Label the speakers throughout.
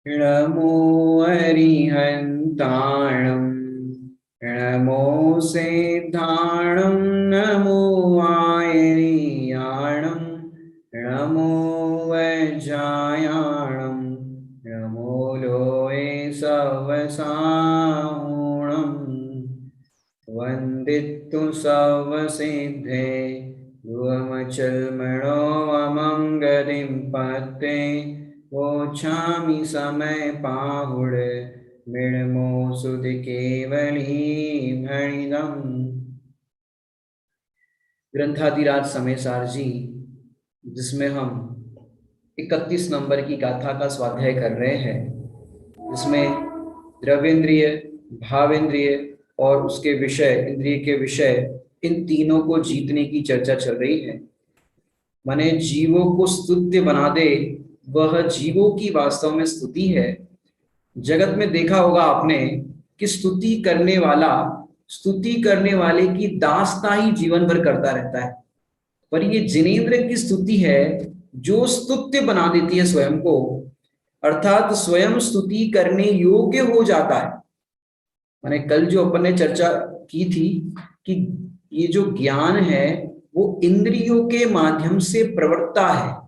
Speaker 1: नमो अरिहन्ताणं नमो सिद्धाणं नमो आयर्याणं नमो वज्रायाणं नमो लोये सवसाहुणं वन्दितु सवसिद्धे ध्रुवमचलमणो वमं पते वोच्छामि समय पाहुड मृणमो सुध केवली भणिदम्। ग्रंथाधिराज समय सार जी, जिसमें हम 31 नंबर की गाथा का स्वाध्याय कर रहे हैं, जिसमें द्रव्येंद्रिय, भावेंद्रिय और उसके विषय, इंद्रिय के विषय, इन तीनों को जीतने की चर्चा चल रही है। माने जीवों को स्तुत्य बना दे, वह जीवों की वास्तव में स्तुति है। जगत में देखा होगा आपने कि स्तुति करने वाले की दासता ही जीवन भर करता रहता है, पर ये जिनेंद्र की स्तुति है जो स्तुत्य बना देती है स्वयं को, अर्थात स्वयं स्तुति करने योग्य हो जाता है। मैंने कल जो अपन ने चर्चा की थी कि ये जो ज्ञान है वो इंद्रियों के माध्यम से प्रवर्तता है,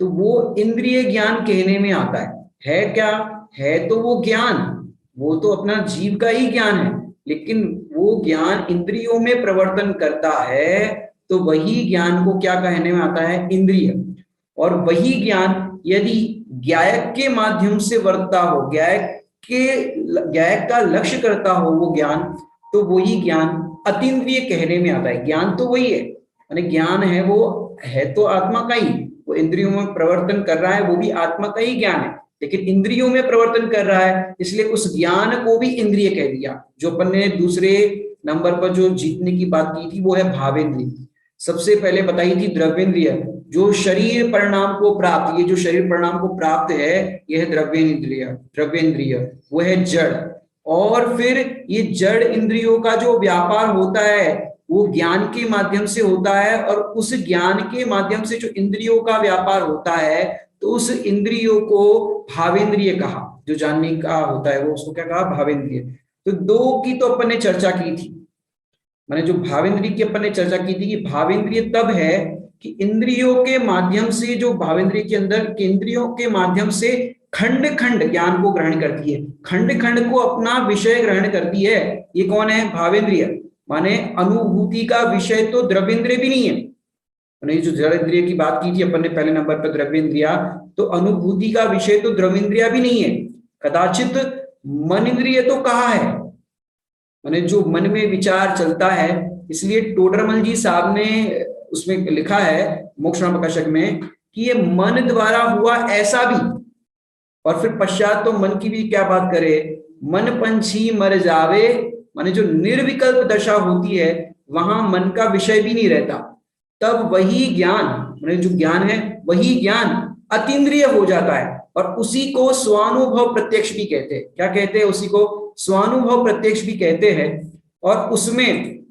Speaker 1: तो वो इंद्रिय ज्ञान कहने में आता है क्या? है तो वो ज्ञान, वो तो अपना जीव का ही ज्ञान है, लेकिन वो ज्ञान इंद्रियों में प्रवर्तन करता है, तो वही ज्ञान को क्या कहने में आता है? इंद्रिय। और वही ज्ञान यदि ज्ञायक के माध्यम से वर्तता हो, ज्ञायक का लक्ष्य करता हो वो ज्ञान, तो वही ज्ञान अतीन्द्रिय कहने में आता है। ज्ञान तो वही है, यानी ज्ञान है वो है तो आत्मा का ही, वो इंद्रियों में प्रवर्तन कर रहा है, वो भी आत्मा का ही ज्ञान है, लेकिन इंद्रियों में प्रवर्तन कर रहा है, इसलिए उस ज्ञान को भी इंद्रिय कह दिया। जो अपन ने दूसरे नंबर पर जो जीतने की बात की थी वो है भावेंद्रिय। सबसे पहले बताई थी द्रव्येंद्रिय, जो शरीर परिणाम को प्राप्त, ये जो शरीर परिणाम को प्राप्त है यह है द्रव्येंद्रिय, वो है जड़। और फिर ये जड़ इंद्रियों का जो व्यापार होता है वो ज्ञान के माध्यम से होता है, और उस ज्ञान के माध्यम से जो इंद्रियों का व्यापार होता है, तो उस इंद्रियों को भावेंद्रिय कहा। जो जानने का होता है वो उसको क्या कहा? भावेंद्रिय। तो दो की तो अपन ने चर्चा की थी, मैंने जो भावेंद्रिय की अपन ने चर्चा की थी कि भावेंद्रिय तब है कि इंद्रियों के माध्यम से, जो भावेंद्रिय के अंदर के इंद्रियों के माध्यम से खंड खंड ज्ञान को ग्रहण करती है, खंड खंड को अपना विषय ग्रहण करती है। ये कौन है? भावेंद्रिय। माने अनुभूति का विषय तो द्रव्येंद्रिय भी नहीं है। मैंने जो जड़ इंद्रिय की बात की थी अपन ने पहले नंबर पर, द्रव्येंद्रिया, तो अनुभूति का विषय तो द्रव्येंद्रिया भी नहीं है। कदाचित मन इंद्रिय तो कहा है, मैंने जो मन में विचार चलता है, इसलिए टोडरमल जी साहब ने उसमें लिखा है मोक्षणाम प्रकाशक में कि ये मन द्वारा हुआ ऐसा भी, और फिर पश्चात तो मन की भी क्या बात करे, मन पंछी मर जावे, माने जो निर्विकल्प दशा होती है वहां मन का विषय भी नहीं रहता, तब वही ज्ञान, माने जो ज्ञान है वही ज्ञान अतीन्द्रिय हो जाता है, और उसी को स्वानुभव प्रत्यक्ष भी कहते हैं। क्या कहते हैं? उसी को स्वानुभव प्रत्यक्ष भी कहते हैं। और उसमें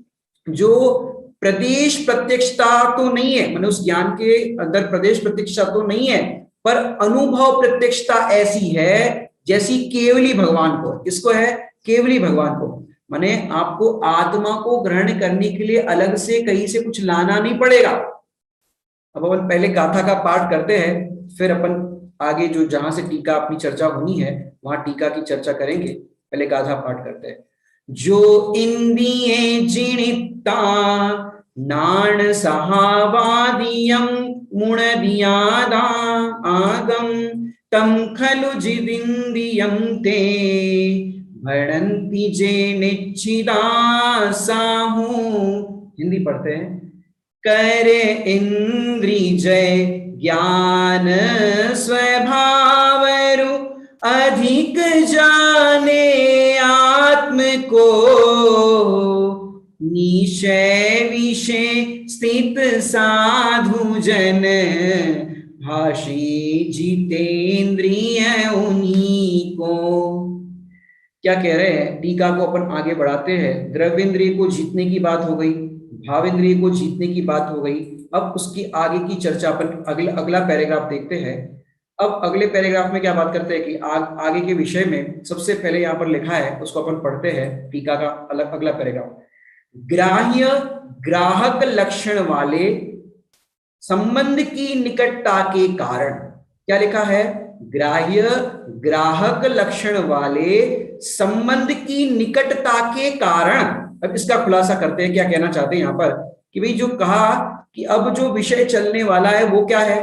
Speaker 1: जो प्रदेश प्रत्यक्षता तो नहीं है, माने उस ज्ञान के अंदर प्रदेश प्रत्यक्षता तो नहीं है, पर अनुभव प्रत्यक्षता ऐसी है जैसी केवली भगवान को। किसको है? केवली भगवान को। माने आपको आत्मा को ग्रहण करने के लिए अलग से कहीं से कुछ लाना नहीं पड़ेगा। अब अपन पहले गाथा का पाठ करते हैं, फिर अपन आगे जो जहां से टीका अपनी चर्चा होनी है वहां टीका की चर्चा करेंगे। पहले गाथा पाठ करते हैं। जो इंद्रिये जिनिता नाण सहावादियम मुणदियादा आगम तम खलु जिदिंद्रियम ते भणन्ति जे निश्चिदा साहू। हिंदी पढ़ते हैं। करे इंद्री जय ज्ञान स्वभावरु अधिक जाने आत्म को निशय विषय स्थित साधु जन भाषी जितेंद्रिय उन्हीं को। क्या कह रहे हैं? टीका को अपन आगे बढ़ाते हैं। द्रव्येंद्रिय को जीतने की बात हो गई, भावेंद्रिय को जीतने की बात हो गई। अब उसकी आगे की चर्चा अपन अगला पैराग्राफ देखते हैं। अब अगले पैराग्राफ में क्या बात करते हैं कि आगे के विषय में सबसे पहले यहाँ पर लिखा है, उसको अपन पढ़ते हैं, टीका का अलग अगला पैराग्राफ। ग्राह्य ग्राहक लक्षण वाले संबंध की निकटता के कारण, क्या लिखा है? ग्राह्य ग्राहक लक्षण वाले संबंध की निकटता के कारण। अब इसका खुलासा करते हैं, क्या कहना चाहते हैं यहाँ पर कि भाई जो कहा कि अब जो विषय चलने वाला है वो क्या है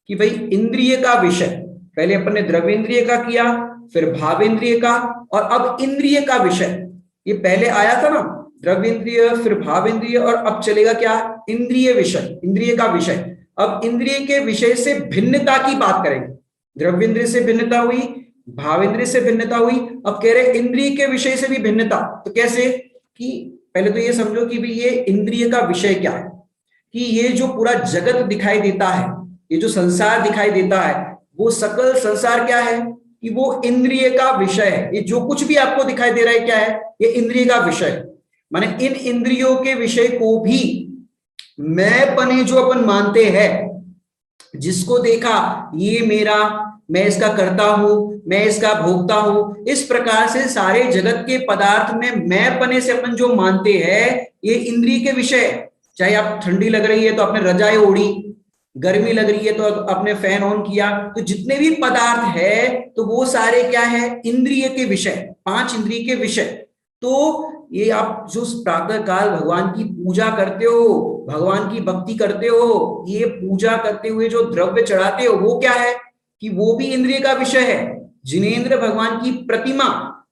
Speaker 1: कि भाई इंद्रिय का विषय। पहले अपन ने द्रव्येंद्रिय का किया, फिर भावेंद्रिय का, और अब इंद्रिय का विषय। ये पहले आया था ना, द्रव्येंद्रिय, फिर भावेंद्रिय, और अब चलेगा क्या? इंद्रिय विषय, इंद्रिय का विषय। अब इंद्रिय के विषय से भिन्नता की बात करेंगे। द्रव्येंद्रिय से भिन्नता हुई, भावेंद्रिय से भिन्नता हुई, अब कह रहे इंद्रिय के विषय से भी भिन्नता। तो कैसे? कि पहले तो ये समझो कि भाई ये इंद्रिय का विषय क्या है, कि ये जो पूरा जगत दिखाई देता है, ये जो संसार दिखाई देता है, वो सकल संसार क्या है कि वो इंद्रिय का विषय है। ये जो कुछ भी आपको दिखाई दे रहा है क्या है? ये इंद्रिय का विषय। माने इन इंद्रियों के विषय को भी मैं पने जो अपन मानते हैं, जिसको देखा ये मेरा, मैं इसका करता हूं, मैं इसका भोगता हूं, इस प्रकार से सारे जगत के पदार्थ में मैं पने से अपन जो मानते हैं, ये इंद्रिय के विषय। चाहे आप ठंडी लग रही है तो आपने रजाई ओढ़ी, गर्मी लग रही है तो आपने फैन ऑन किया, तो जितने भी पदार्थ है तो वो सारे क्या है? इंद्रिय के विषय, पांच इंद्रिय के विषय। तो ये आप जो प्रातः काल भगवान की पूजा करते हो, भगवान की भक्ति करते हो, ये पूजा करते हुए जो द्रव्य चढ़ाते हो वो क्या है कि वो भी इंद्रिय का विषय है। जिनेंद्र भगवान की प्रतिमा,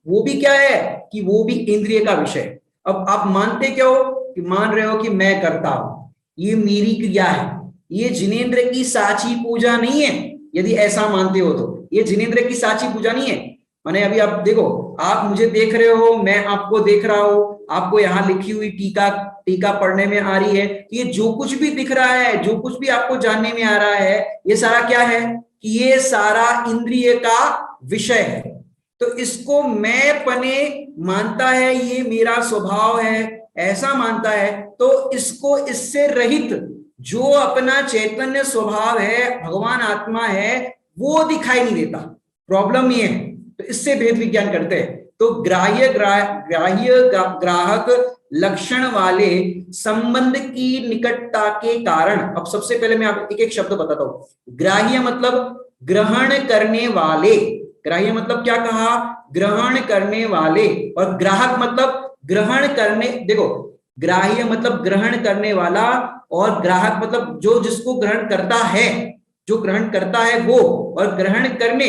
Speaker 1: वो भी क्या है कि वो भी इंद्रिय का विषय। अब आप मानते क्या हो कि मान रहे हो कि मैं करता हूं, ये मेरी क्रिया है, ये जिनेंद्र की साची पूजा नहीं है। यदि ऐसा मानते हो तो ये जिनेंद्र की साची पूजा नहीं है। माने अभी आप देखो, आप मुझे देख रहे हो, मैं आपको देख रहा हूं, आपको यहाँ लिखी हुई टीका पढ़ने में आ रही है। ये जो कुछ भी दिख रहा है, जो कुछ भी आपको जानने में आ रहा है, ये सारा क्या है कि ये सारा इंद्रिय का विषय है। तो इसको मैं पने मानता है, ये मेरा स्वभाव है, ऐसा मानता है, तो इसको इससे रहित जो अपना चैतन्य स्वभाव है, भगवान आत्मा है, वो दिखाई नहीं देता। प्रॉब्लम ये है। तो इससे भेद विज्ञान करते हैं। तो ग्राह्य ग्राहक लक्षण वाले संबंध की निकटता के कारण। अब सबसे पहले मैं आपको एक एक शब्द बताता हूं। ग्राह्य मतलब ग्रहण करने वाले, ग्राह्य मतलब क्या कहा? ग्रहण करने वाले। और ग्राहक मतलब ग्रहण करने, देखो ग्राह्य मतलब ग्रहण करने वाला, और ग्राहक मतलब जो जिसको ग्रहण करता है, जो ग्रहण करता है वो, और ग्रहण करने।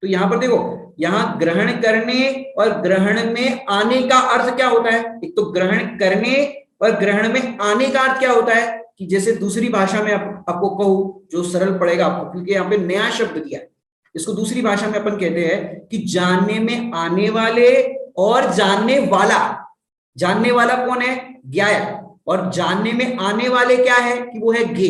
Speaker 1: तो यहां पर देखो, यहां ग्रहण करने और ग्रहण में आने का अर्थ क्या होता है? एक तो ग्रहण करने और ग्रहण में आने का अर्थ क्या होता है कि जैसे दूसरी भाषा में आपको कहूं, जो सरल पड़ेगा आपको, क्योंकि यहाँ पे नया शब्द दिया है, इसको दूसरी भाषा में अपन कहते हैं कि जानने में आने वाले और जानने वाला। जानने वाला कौन है? ज्ञायक। और जानने में आने वाले क्या है कि वो है गे।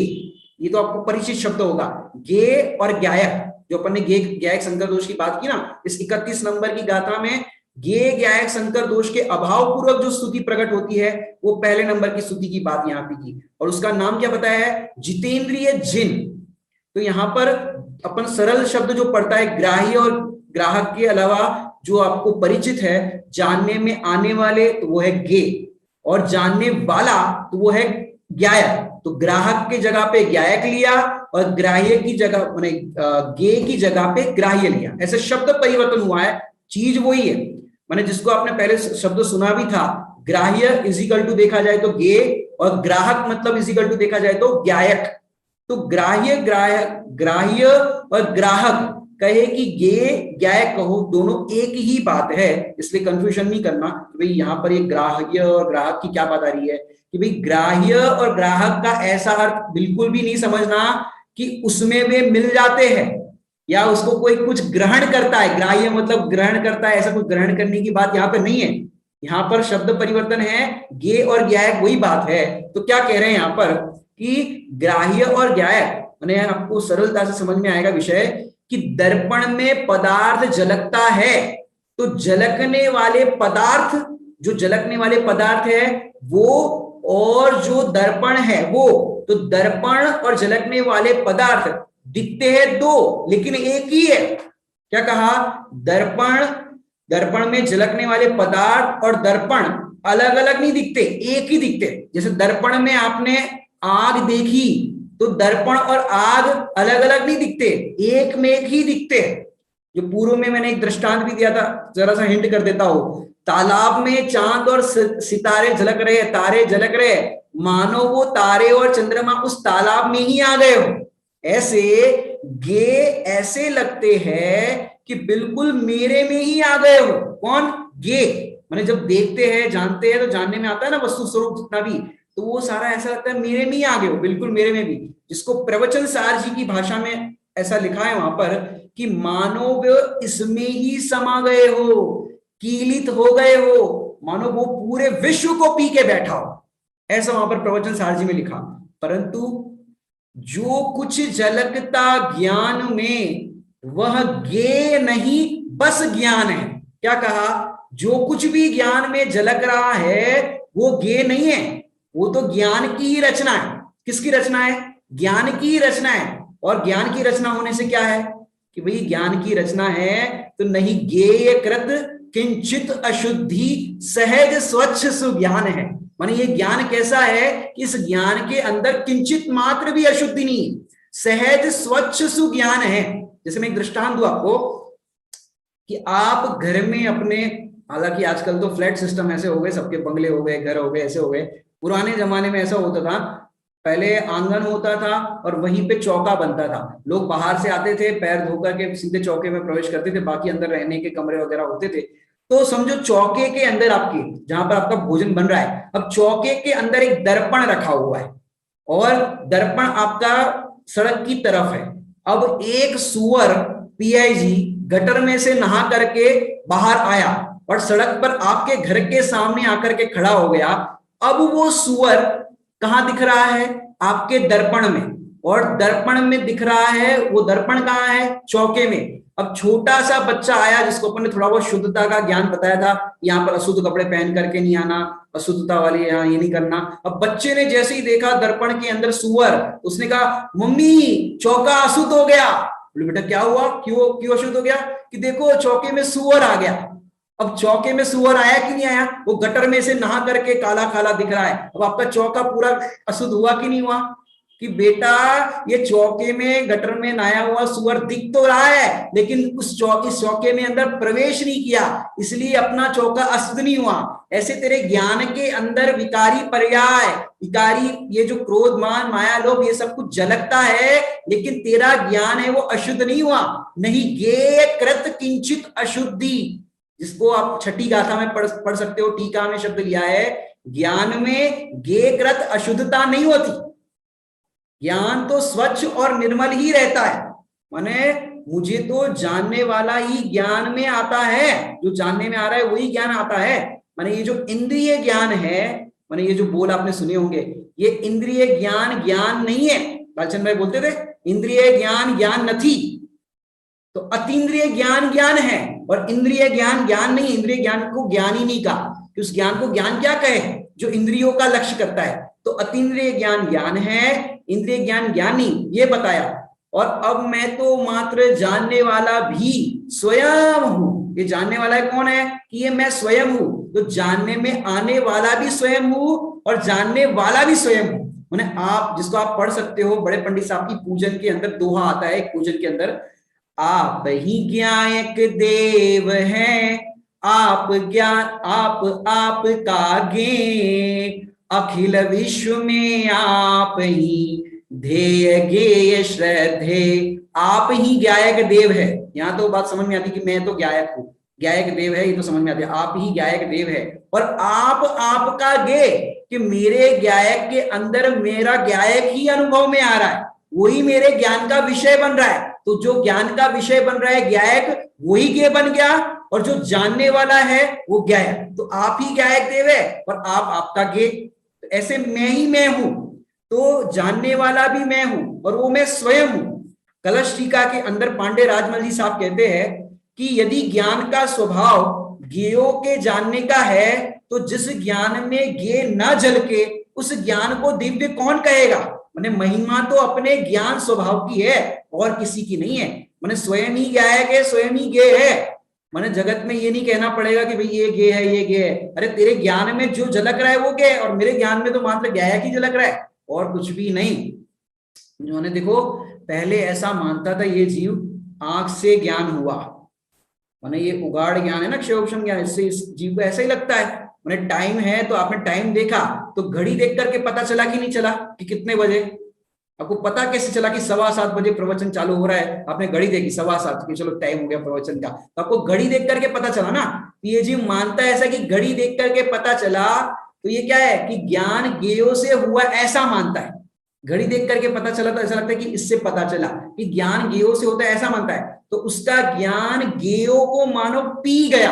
Speaker 1: ये तो आपको परिचित शब्द होगा, गे और ज्ञायक। जो अपन ने गे ज्ञायक संकर दोष की बात की ना, इस 31 नंबर की गाथा में गे ज्ञायक संकर दोष के अभाव पूर्वक जो स्तुति प्रकट होती है, वो पहले नंबर की स्तुति की बात यहाँ पे की, और उसका नाम क्या बताया है? जितेंद्रिय जिन। तो यहाँ पर अपन सरल शब्द जो पढ़ता है, ग्राह्य और ग्राहक के अलावा जो आपको परिचित है, जानने में आने वाले तो वो है गे, और जानने वाला तो वो है ज्ञायक। तो ग्राहक की जगह पे ज्ञायक लिया, और ग्राह्य की जगह माने गे की जगह पे ग्राह्य लिया। ऐसे शब्द परिवर्तन हुआ है, चीज वही है। माने जिसको आपने पहले शब्द सुना भी था, ग्राह्य इजिकल टू देखा जाए तो गे, और ग्राहक मतलब इजिकल टू देखा जाए तो ज्ञायक। तो ग्राह्य और ग्राहक कहे कि गे ज्ञायक कहो, दोनों एक ही बात है, इसलिए कंफ्यूजन नहीं करना कि भाई यहाँ पर ये ग्राह्य और ग्राहक की क्या बात आ रही है। कि भाई ग्राह्य और ग्राहक का ऐसा अर्थ बिल्कुल भी नहीं समझना कि उसमें वे मिल जाते हैं या उसको कोई कुछ ग्रहण करता है। ग्राह्य मतलब ग्रहण करता है, ऐसा कुछ ग्रहण करने की बात यहाँ पर नहीं है। यहाँ पर शब्द परिवर्तन है, गे और ज्ञायक वही बात है। तो क्या कह रहे हैं यहाँ पर कि ग्राह्य और ज्ञायक, मैंने आपको सरलता से समझ में आएगा विषय, कि दर्पण में पदार्थ झलकता है, तो झलकने वाले पदार्थ, जो झलकने वाले पदार्थ है वो, और जो दर्पण है वो, तो दर्पण और झलकने वाले पदार्थ दिखते हैं दो लेकिन एक ही है। क्या कहा? दर्पण, दर्पण में झलकने वाले पदार्थ और दर्पण अलग अलग नहीं दिखते, एक ही दिखते। जैसे दर्पण में आपने आग देखी तो दर्पण और आग अलग अलग नहीं दिखते, एक में एक ही दिखते। जो पूर्व में मैंने एक दृष्टांत भी दिया था, जरा सा हिंट कर देता हूं। तालाब में चांद और सितारे झलक रहे, तारे झलक रहे, मानो वो तारे और चंद्रमा उस तालाब में ही आ गए हो। ऐसे गे ऐसे लगते हैं कि बिल्कुल मेरे में ही आ गए हो। कौन? गे। मैंने जब देखते हैं, जानते हैं, तो जानने में आता है ना वस्तु स्वरूप जितना भी, तो वो सारा ऐसा लगता है मेरे में ही आ गए हो, बिल्कुल मेरे में भी। जिसको प्रवचन सार जी की भाषा में ऐसा लिखा है वहां पर कि मानो वो इसमें ही समा गए हो, कीलित हो गए हो, मानो वो पूरे विश्व को पी के बैठा हो, ऐसा वहां पर प्रवचन सार जी में लिखा। परंतु जो कुछ झलकता ज्ञान में वह गे नहीं, बस ज्ञान है। क्या कहा? जो कुछ भी ज्ञान में झलक रहा है वो गे नहीं है, वो तो ज्ञान की ही रचना है। किसकी रचना है? ज्ञान की ही रचना है। और ज्ञान की रचना होने से क्या है कि भाई ज्ञान की रचना है तो नहीं गेय कृत किंचित अशुद्धि सहज स्वच्छ सुज्ञान है। माने ये ज्ञान कैसा है कि इस ज्ञान के अंदर किंचित मात्र भी अशुद्धि नहीं, सहज स्वच्छ सुज्ञान है। जैसे मैं एक दृष्टांत दूं आपको कि आप घर में अपने, हालांकि आजकल तो फ्लैट सिस्टम ऐसे हो गए, सबके बंगले हो गए, घर हो गए, ऐसे हो गए। पुराने जमाने में ऐसा होता था, पहले आंगन होता था और वहीं पे चौका बनता था। लोग बाहर से आते थे, पैर धोकर के सीधे चौके में प्रवेश करते थे, बाकी अंदर रहने के कमरे वगैरह होते थे। तो समझो चौके के अंदर आपके, जहां पर आपका भोजन बन रहा है, अब चौके के अंदर एक दर्पण रखा हुआ है और दर्पण आपका सड़क की तरफ है। अब एक सुअर पीआईजी गटर में से नहा करके बाहर आया और सड़क पर आपके घर के सामने आकर के खड़ा हो गया। अब वो सुअर कहां दिख रहा है? आपके दर्पण में। और दर्पण में दिख रहा है, वो दर्पण कहां है? चौके में। अब छोटा सा बच्चा आया जिसको अपन ने थोड़ा बहुत शुद्धता का ज्ञान बताया था, यहाँ पर अशुद्ध कपड़े पहन करके नहीं आना, अशुद्धता वाली यहाँ ये नहीं करना। अब बच्चे ने जैसे ही देखा दर्पण के अंदर सुअर, उसने कहा मम्मी चौका अशुद्ध हो गया। बोले बेटा क्या हुआ, क्यों क्यों अशुद्ध हो गया? कि देखो चौके में सुअर आ गया। अब चौके में सुअर आया कि नहीं आया? वो गटर में से नहा करके काला काला दिख रहा है। अब आपका चौका पूरा अशुद्ध हुआ कि नहीं हुआ? कि बेटा ये चौके में गटर में नहाया हुआ सुअर दिख तो रहा है लेकिन इस चौके में अंदर प्रवेश नहीं किया, इसलिए अपना चौका अशुद्ध नहीं हुआ। ऐसे तेरे ज्ञान के अंदर विकारी पर्याय, विकारी ये जो क्रोध मान माया लोभ ये सब कुछ झलकता है, लेकिन तेरा ज्ञान है वो अशुद्ध नहीं हुआ। नहीं गेय कृत किंचित अशुद्धि, जिसको आप छठी गाथा में पढ़ सकते हो, टीका में शब्द लिया है, ज्ञान में गेय कृत अशुद्धता नहीं होती। ज्ञान तो स्वच्छ और निर्मल ही रहता है। माने मुझे तो जानने वाला ही ज्ञान में आता है, जो जानने में आ रहा है वही ज्ञान आता है। माने ये जो इंद्रिय ज्ञान है, माने ये जो बोल आपने सुने होंगे, ये इंद्रिय ज्ञान ज्ञान नहीं है। लालचंद भाई बोलते थे इंद्रिय ज्ञान ज्ञान नहीं, तो अतीन्द्रिय ज्ञान ज्ञान है और इंद्रिय ज्ञान ज्ञान नहीं। इंद्रिय ज्ञान को ज्ञान ही नहीं कहा कि उस ज्ञान को ज्ञान क्या कहे जो इंद्रियों का लक्ष्य करता है। तो अतीन्द्रिय ज्ञान ज्ञान है, इंद्रिय ज्ञान ज्ञान नहीं, ये बताया। और अब मैं तो मात्र जानने वाला भी स्वयं हूं। ये जानने वाला है कौन है? कि ये मैं स्वयं हूं। तो जानने में आने वाला भी स्वयं हूं और जानने वाला भी स्वयं हूं। माने आप जिसको आप पढ़ सकते हो, बड़े पंडित साहब की पूजन के अंदर दोहा आता है, एक पूजन के अंदर, आप ही ज्ञायक देव हैं, आप ज्ञान आप का गे, अखिल विश्व में आप ही ध्येय गेय श्रद्धे। आप ही ज्ञायक देव है। यहाँ तो बात समझ में आती कि मैं तो ज्ञायक हूं, ज्ञायक देव है, ये तो समझ में आती है। आप ही ज्ञायक देव है और आप का गे, कि मेरे ज्ञायक के अंदर मेरा ज्ञायक ही अनुभव में आ रहा है, वही मेरे ज्ञान का विषय बन रहा है। तो जो ज्ञान का विषय बन रहा है ज्ञायक, वही ज्ञेय बन गया, और जो जानने वाला है वो ज्ञायक। तो आप ही ज्ञायक देव है और आप आपका ज्ञेय। ऐसे मैं ही मैं हूं, तो जानने वाला भी मैं हूं और वो मैं स्वयं हूं। कलश टीका के अंदर पांडे राजमल जी साहब कहते हैं कि यदि ज्ञान का स्वभाव ज्ञेयों के जानने का है, तो जिस ज्ञान में ज्ञेय न झलके उस ज्ञान को दिव्य कौन कहेगा? मैंने महिमा तो अपने ज्ञान स्वभाव की है और किसी की नहीं है। मैंने स्वयं ही गायक है, स्वयं ही गे है। मैंने जगत में ये नहीं कहना पड़ेगा कि भाई ये गे है, ये गे है। अरे तेरे ज्ञान में जो झलक रहा है वो गे है, और मेरे ज्ञान में तो मात्र गायक ही झलक रहा है और कुछ भी नहीं। उन्होंने देखो पहले ऐसा मानता था ये जीव, आंख से ज्ञान हुआ, माने ये उगाड़ ज्ञान है ना, क्षयोक्षम ज्ञान, इससे इस जीव को ऐसा ही लगता है। मैंने टाइम है तो आपने टाइम देखा तो घड़ी देख करके पता चला कि नहीं चला कि कितने बजे? आपको पता कैसे चला कि 7:15 बजे प्रवचन चालू हो रहा है? आपने घड़ी देखी 7:15 की, चलो टाइम हो गया प्रवचन का, तो आपको घड़ी देख करके पता चला ना। ये जीव मानता है ऐसा कि घड़ी देख करके पता चला, तो ये क्या है कि ज्ञान ज्ञेयों से हुआ ऐसा मानता है। घड़ी देख करके पता चला तो ऐसा लगता है कि इससे पता चला कि ज्ञान ज्ञेयों से होता है, ऐसा मानता है। तो उसका ज्ञान ज्ञेयों को मानो पी गया।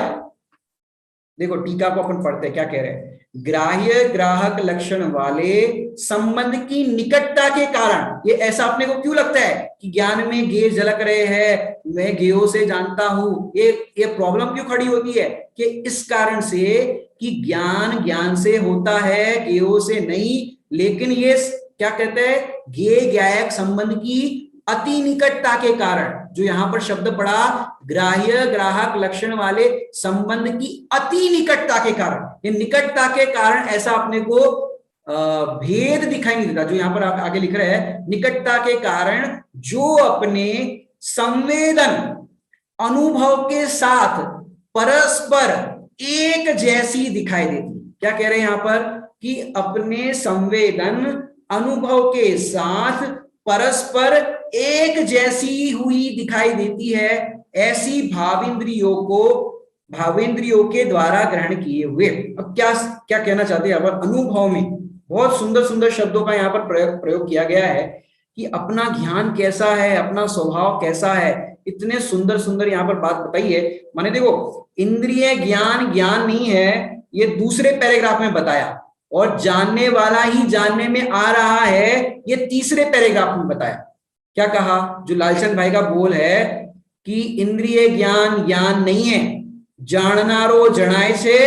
Speaker 1: देखो टीका को अपन पढ़ते क्या कह रहे हैं। ग्राह्य ग्राहक लक्षण वाले संबंध की निकटता के कारण, ये ऐसा अपने को क्यों लगता है कि ज्ञान में गे झलक रहे हैं, मैं गेयों से जानता हूं, ये प्रॉब्लम क्यों खड़ी होती है कि इस कारण से कि ज्ञान ज्ञान से होता है, गेयों से नहीं। लेकिन ये क्या कहते हैं, गे ज्ञायक संबंध की अति निकटता के कारण, जो यहां पर शब्द पड़ा ग्राह्य ग्राहक लक्षण वाले संबंध की अति निकटता के कारण, ये निकटता के कारण ऐसा अपने को भेद दिखाई नहीं देता। जो यहां पर आप आगे लिख रहे हैं, निकटता के कारण जो अपने संवेदन अनुभव के साथ परस्पर एक जैसी दिखाई देती। क्या कह रहे हैं यहां पर कि अपने संवेदन अनुभव के साथ परस्पर एक जैसी हुई दिखाई देती है, ऐसी भावेंद्रियों के द्वारा ग्रहण किए हुए। अब क्या क्या कहना चाहते हैं यहाँ पर, अनुभव में बहुत सुंदर सुंदर शब्दों का यहाँ पर प्रयोग किया गया है कि अपना ज्ञान कैसा है, अपना स्वभाव कैसा है। इतने सुंदर सुंदर यहाँ पर बात बताई है। माने देखो इंद्रिय ज्ञान ज्ञान नहीं है, ये दूसरे पैराग्राफ में बताया, और जानने वाला ही जानने में आ रहा है, ये तीसरे पैराग्राफ में बताया। क्या कहा, जो लालचंद भाई का बोल है कि इंद्रिय ज्ञान ज्ञान नहीं है, जाननारो जनाए से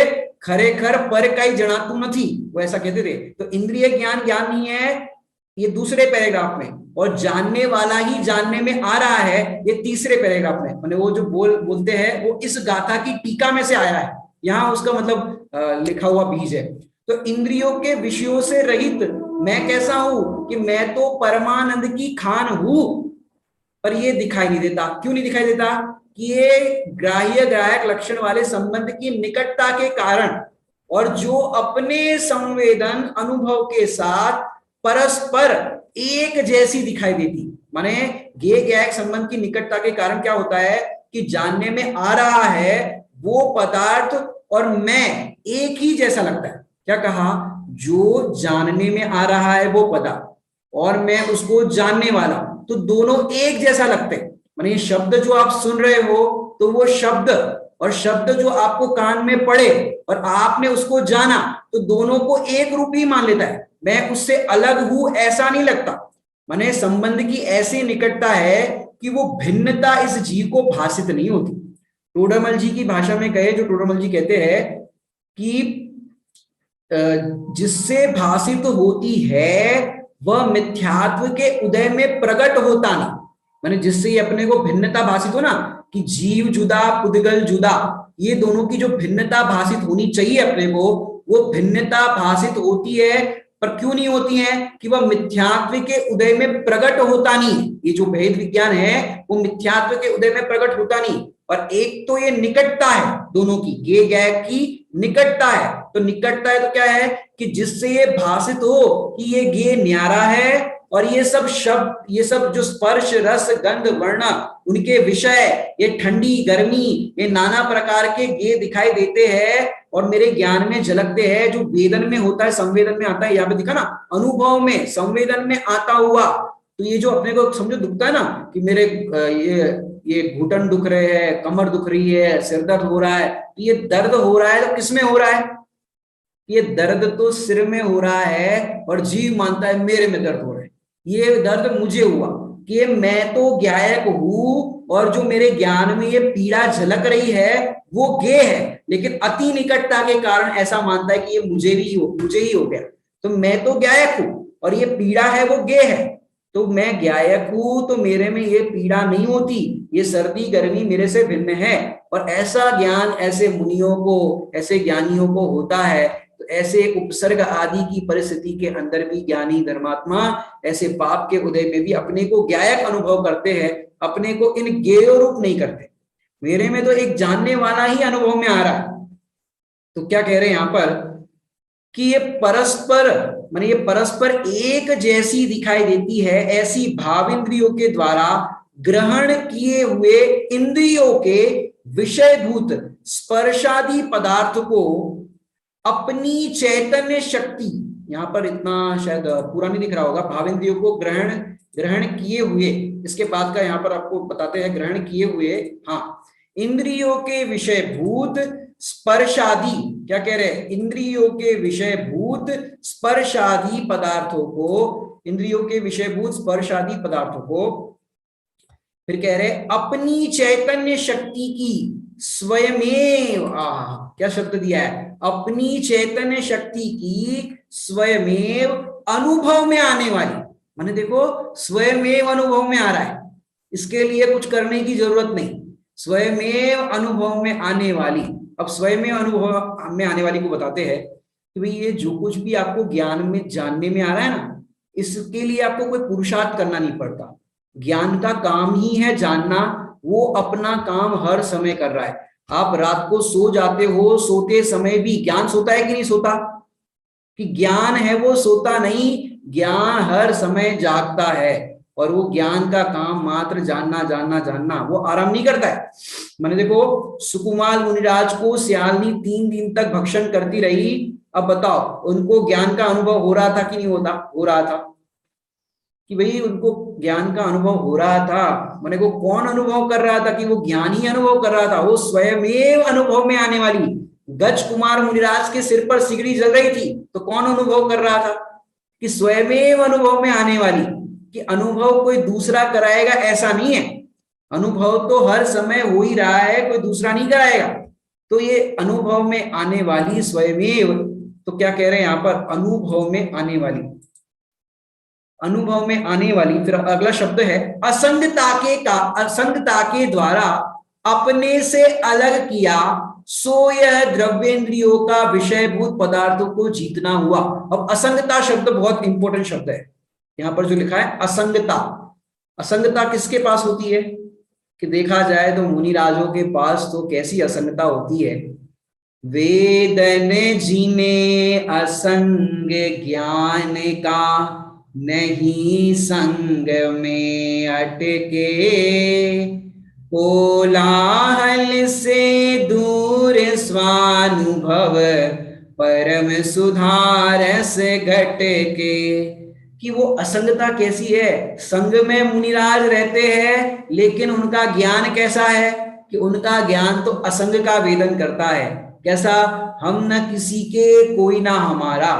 Speaker 1: खरेखर पर कई जनातु नहीं, वो ऐसा कहते थे। तो इंद्रिय ज्ञान ज्ञान नहीं है, ये दूसरे पैराग्राफ में, और जानने वाला ही जानने में आ रहा है, ये तीसरे पैराग्राफ में। मैंने वो जो बोलते हैं वो इस गाथा की टीका में से आया है, यहाँ उसका मतलब लिखा हुआ बीज है। तो इंद्रियों के विषयों से रहित मैं कैसा हूं कि मैं तो परमानंद की खान हूं, पर ये दिखाई नहीं देता। क्यों नहीं दिखाई देता कि ये ग्राह्य ग्राहक लक्षण वाले संबंध की निकटता के कारण, और जो अपने संवेदन अनुभव के साथ परस्पर एक जैसी दिखाई देती। माने गे ग्राहक संबंध की निकटता के कारण क्या होता है कि जानने में आ रहा है वो पदार्थ और मैं एक ही जैसा लगता है। क्या कहा, जो जानने में आ रहा है वो पदार्थ और मैं उसको जानने वाला, तो दोनों एक जैसा लगते हैं। माने शब्द जो आप सुन रहे हो तो वो शब्द और शब्द जो आपको कान में पड़े और आपने उसको जाना, तो दोनों को एक रूप ही मान लेता है, मैं उससे अलग हूं ऐसा नहीं लगता। माने संबंध की ऐसी निकटता है कि वो भिन्नता इस जीव को भाषित नहीं होती। टोडरमल जी की भाषा में कहे, जो टोडरमल जी कहते हैं कि जिससे भाषित होती है वह मिथ्यात्व के उदय में प्रकट होता नहीं। माने जिससे अपने को भिन्नता भाषित हो ना, कि जीव जुदा पुद्गल जुदा, ये दोनों की जो भिन्नता भाषित होनी चाहिए अपने को, वो भिन्नता भाषित होती है, पर क्यों नहीं होती है कि वह मिथ्यात्व के उदय में प्रकट होता नहीं। ये जो भेद विज्ञान है वो मिथ्यात्व के उदय में प्रकट होता नहीं। और एक तो ये निकटता है दोनों की, गे गैक की निकटता है। तो निकटता है तो क्या है कि जिससे ये भाषित हो कि ये गे न्यारा है, और ये सब शब्द, ये सब जो स्पर्श रस गंध वर्ण उनके विषय, ये ठंडी गर्मी, ये नाना प्रकार के गे दिखाई देते हैं और मेरे ज्ञान में झलकते हैं। जो वेदन में होता है, संवेदन में आता है, यहाँ पे दिखा ना, अनुभव में संवेदन में आता हुआ। तो ये जो अपने को समझो दुखता है ना कि मेरे ये घुटन दुख रहे हैं, कमर दुख रही है, सिर दर्द हो रहा है, तो ये दर्द हो रहा है तो किसमें हो रहा है? ये दर्द तो सिर में हो रहा है और जीव मानता है मेरे में दर्द हो रहा है। ये दर्द मुझे हुआ कि मैं तो ज्ञायक हूं, और जो मेरे ज्ञान में ये पीड़ा झलक रही है वो गे है, लेकिन अति निकटता के कारण ऐसा मानता है कि ये मुझे ही हो गया। तो मैं तो ज्ञायक हूं, और ये पीड़ा है वो ज्ञेय है, तो मैं ज्ञायक हूं तो मेरे में ये पीड़ा नहीं होती, ये सर्दी गर्मी मेरे से भिन्न है। और ऐसा ज्ञान ऐसे मुनियों को, ऐसे ज्ञानियों को होता है। तो ऐसे उपसर्ग आदि की परिस्थिति के अंदर भी ज्ञानी धर्मात्मा ऐसे पाप के उदय में भी अपने को ज्ञायक अनुभव करते हैं, अपने को इन ज्ञेय रूप नहीं करते। मेरे में तो एक जानने वाला ही अनुभव में आ रहा है। तो क्या कह रहे हैं यहां पर कि ये परस्पर, माने ये परस्पर एक जैसी दिखाई देती है, ऐसी भाव इंद्रियों के द्वारा ग्रहण किए हुए इंद्रियों के विषयभूत स्पर्शादि पदार्थ को अपनी चैतन्य शक्ति, यहां पर इतना शायद पूरा नहीं दिख रहा होगा, भावेंद्रियों को ग्रहण ग्रहण किए हुए, इसके बाद का यहां पर आपको बताते हैं ग्रहण किए हुए, हाँ, इंद्रियों के विषयभूत स्पर्शादि, क्या कह रहे हैं, इंद्रियों के विषयभूत स्पर्शादि पदार्थों को, इंद्रियों के विषयभूत स्पर्शादि पदार्थों को, फिर कह रहे अपनी चैतन्य शक्ति की स्वयमेव, क्या शब्द दिया है, अपनी चैतन्य शक्ति की स्वयमेव अनुभव में आने वाली, माने देखो स्वयमेव अनुभव में आ रहा है, इसके लिए कुछ करने की जरूरत नहीं, स्वयमेव अनुभव में आने वाली। अब स्वयमेव अनुभव में आने वाली को बताते हैं कि भाई ये जो कुछ भी आपको ज्ञान में जानने में आ रहा है ना, इसके लिए आपको कोई पुरुषार्थ करना नहीं पड़ता, ज्ञान का काम ही है जानना, वो अपना काम हर समय कर रहा है। आप रात को सो जाते हो, सोते समय भी ज्ञान सोता है कि नहीं सोता, कि ज्ञान है वो सोता नहीं, ज्ञान हर समय जागता है, और वो ज्ञान का काम मात्र जानना जानना जानना, वो आराम नहीं करता है। मैंने देखो सुकुमार मुनिराज को सियालनी 3 दिन तक भक्षण करती रही, अब बताओ उनको ज्ञान का अनुभव हो रहा था कि नहीं होता, हो रहा था कि भाई उनको ज्ञान का अनुभव हो रहा था। मैंने को कौन अनुभव कर रहा था, कि वो ज्ञान ही अनुभव कर रहा था, वो स्वयमेव अनुभव में आने वाली, गज कुमार मुनिराज के सिर पर सिगड़ी जल रही थी तो कौन अनुभव कर रहा था, कि स्वयमेव अनुभव में आने वाली, कि अनुभव कोई दूसरा कराएगा ऐसा नहीं है, अनुभव तो हर समय हो ही रहा है, कोई दूसरा नहीं कराएगा। तो ये अनुभव में आने वाली स्वयमेव, तो क्या कह रहे हैं यहां पर, अनुभव में आने वाली, अनुभव में आने वाली। फिर अगला शब्द है असंगता के का, असंगता के द्वारा अपने से अलग किया, सो यह द्रव्येंद्रियों का विषयभूत पदार्थों को जीतना हुआ। अब असंगता शब्द बहुत इंपॉर्टेंट शब्द है, यहां पर जो लिखा है असंगता, असंगता किसके पास होती है, कि देखा जाए तो मुनिराजों के पास तो कैसी असंगता होती है, वेदन जिने असंग ज्ञान का, नहीं संग में अटके, कोलाहल से दूर स्वानुभव, परम सुधारस घटके। कि वो असंगता कैसी है, संग में मुनिराज रहते हैं लेकिन उनका ज्ञान कैसा है, कि उनका ज्ञान तो असंग का वेदन करता है। कैसा, हम न किसी के कोई ना हमारा,